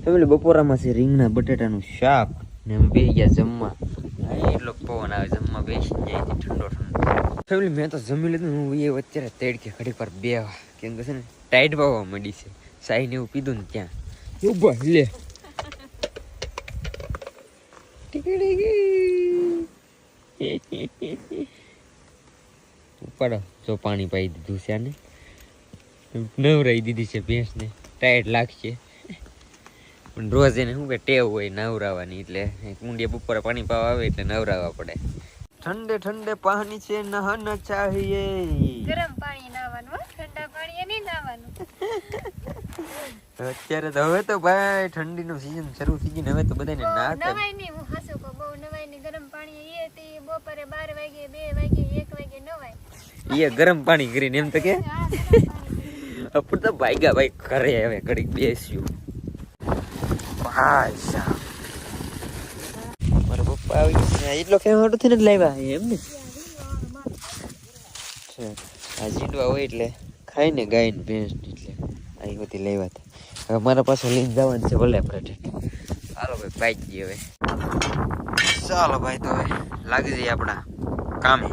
Family બપોરામાં છે રીંગણા બટેટાનું શાક ને અમે બે ગયા જમવા. એટલો પવન આવે જમવા બેસી જાય ઠંડો ઠંડો. ફેમિલી મેં તો જમી લીધું. હું એ અત્યારે તેડકે ઘડી પર બેવા કેમ કે છે ને ટાઈટ પાવા મળી છે. સાઈને એવું પીધું ને ત્યાં ઉભા લે ઉપાડો જો પાણી પાઈ દીધું છે આને નવરાઈ દીધી છે ભેંસને. ટાઈટ લાગશે પણ રોજ એને શું કે ટેવ હોય નવરાવાની એટલે કુંડિયા બપોરે પાણી પાવા આવે એટલે નવરાવા પડે. ઠંડે ઠંડે પાણી છે નહાના ચાહીએ. ગરમ પાણી નાવાનું ઠંડા પાણી નહીં નાવાનું. અત્યારે તો હવે તો ભાઈ ઠંડીનું સીઝન શરૂ થઈ ગયું. હવે તો બધાને નાતે નવાય નહીં. હું હાસુ કહું બહુ નવાય નહીં. ગરમ પાણી એ તે બપોરે 12 વાગે 2 વાગે 1 વાગે નવાય. એ ગરમ પાણી કરીને એમ તો કે અપુર તો ભાગ્યા ભાઈ ઘરે હવે ઘડીક બેસ્યું. ભાઈ સાહેબ મારા પપ્પા આવી ગયા. એટલો કેમ હાટું થઈને જ લાવ્યા એમ ને. આ જીંડવા હોય એટલે ખાઈ ને ગાય ને ભેંસ એટલે અહીં બધી લાવ્યા હતા. હવે મારા પાસે લઈને જવાનું છે ભલે આપણે. ચાલો ભાઈ પાઈ ગઈ હવે. ચાલો ભાઈ તો હવે લાગી જઈએ આપણા કામે.